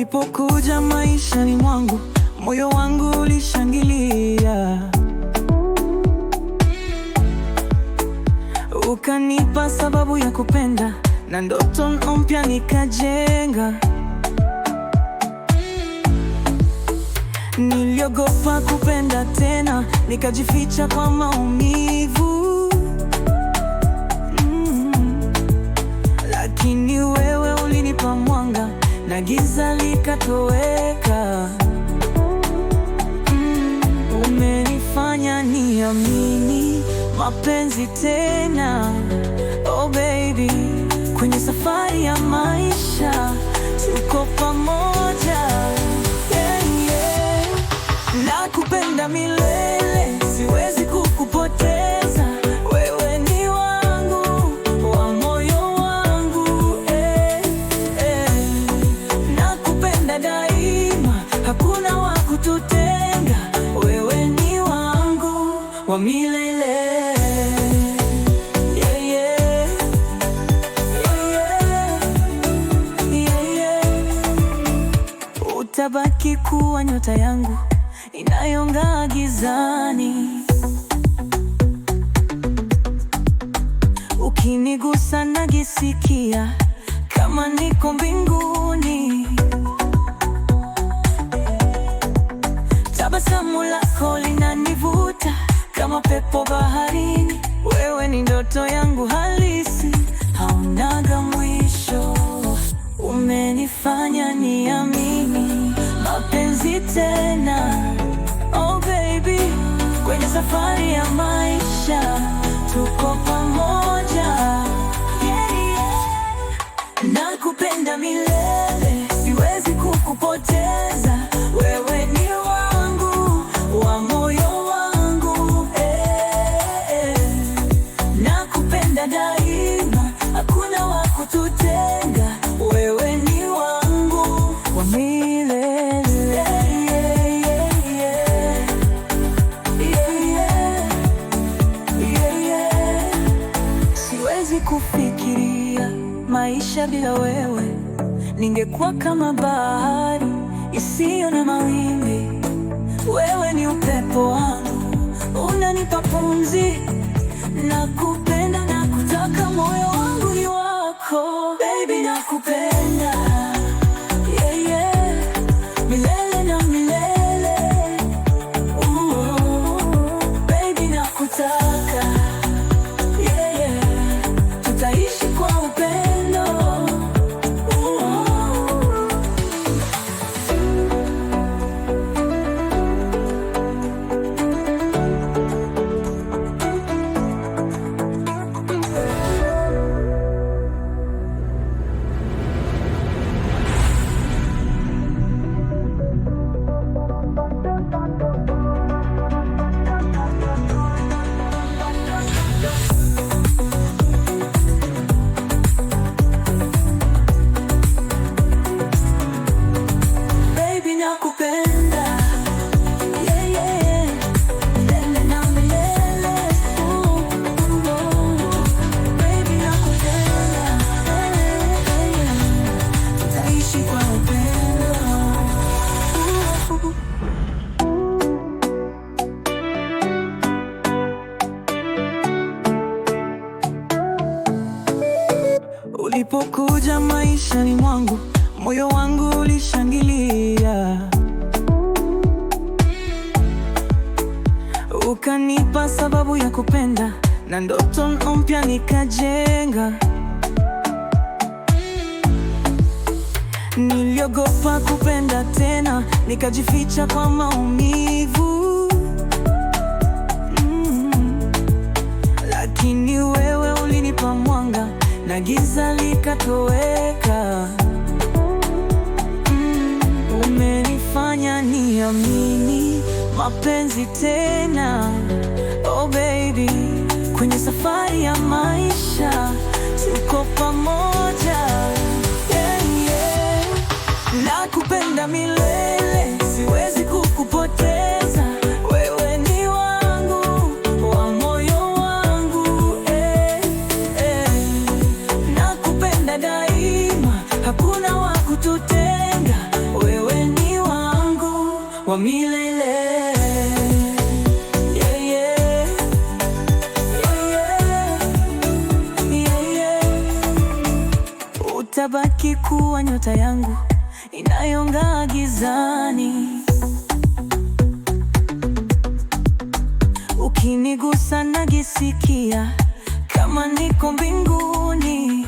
Ulipokuja maishani mwangu, moyo wangu ulishangilia. Ukanipa sababu ya kupenda na ndoto mpya nikajenga. Niliogopa kupenda tena, nikajificha kwa maumivu. Lakini wewe ulinipa mwanga na giza likatoweka. Umenifanya niamini mapenzi tena. Oh baby, kwenye safari ya maisha tuko pamoja. Yeah, yeah. Nakupenda milele, siwezi kukupoteza. Wewe ni wangu, wa moyo wangu. Nakupenda daima, hakuna wa kututenga. Wewe ni wangu wa milele. Utabaki kuwa nyota yangu inayong'aa gizani. Ukinigusa najisikia kama niko mbinguni. Tabasamu lako linanivuta kama pepo baharini. Wewe ni ndoto yangu halisi, haunaga mwisho. Umenifanya niamini mapenzi tena. Oh baby, kwenye safari ya maisha tuko pamoja. Yeah, yeah. Nakupenda milele, siwezi kukupoteza. Wewe ni wangu, wa moyo wangu. Nakupenda daima, hakuna wa kututenga. Wewe ni wangu wa milele. Siwezi kufikiria maisha bila wewe. Ningekuwa kama bahari isiyo na mawimbi. Wewe ni upepo wangu, unanipa pumzi. Nakupenda na kutaka, moyo wangu ni wako. Baby, nakupenda, yeah, yeah, milele na milele. Baby, nakutaka, yeah, yeah, tutaishi kwa upendo. Ulipokuja maishani mwangu, moyo wangu ulishangilia. Ukanipa sababu ya kupenda na ndoto mpya nikajenga. Niliogopa kupenda tena, nikajificha kwa maumivu. Lakini wewe ulinipa mwanga na giza likatoweka. Umenifanya niamini mapenzi tena. Oh baby, kwenye safari ya maisha tuko pamoja. Yeah, yeah. Nakupenda milele, siwezi kukupoteza. Wewe ni wangu, wa moyo wangu. Nakupenda daima, hakuna wa kututenga. wa milele. Yeah, yeah. Yeah, yeah. Yeah, yeah. Utabaki kuwa nyota yangu inayong'aa gizani. Ukinigusa najisikia kama niko mbinguni.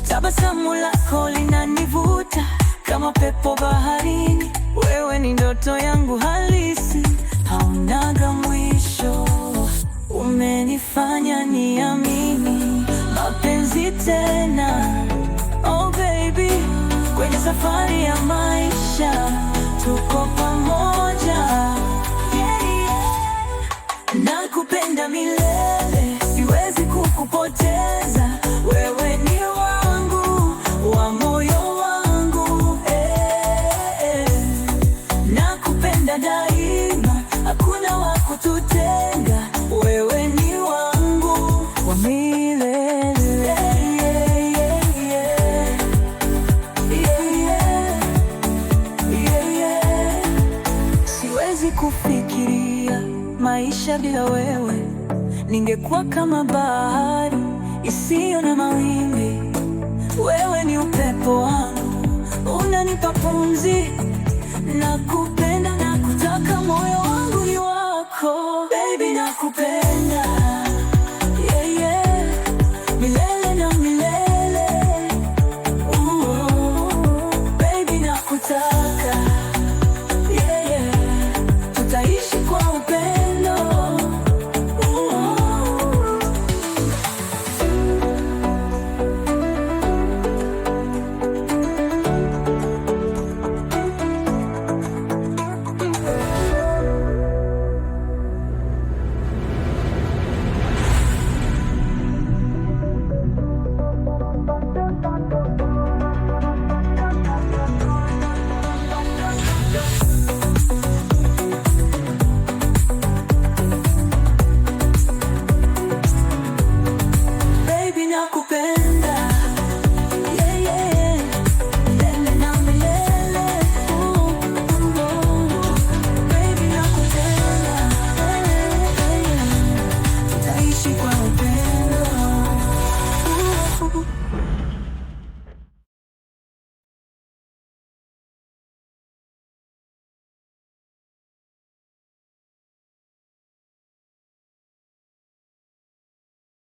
Tabasamu lako linanivuta kama pepo baharini. Wewe ni ndoto yangu halisi, haunaga mwisho. Umenifanya niamini mapenzi tena. Oh baby, kwenye safari ya maisha tuko pamoja. Yeah, yeah. Nakupenda milele, siwezi kukupoteza. Wewe ni wangu, wa moyo wangu. Nakupenda daima, hakuna wa kututenga. Wewe ni wangu wa milele. Siwezi kufikiria maisha bila wewe. Ningekuwa kama bahari isiyo na mawimbi. Wewe ni upepo wangu, unanipa pumzi. Nakupenda na kutaka moyo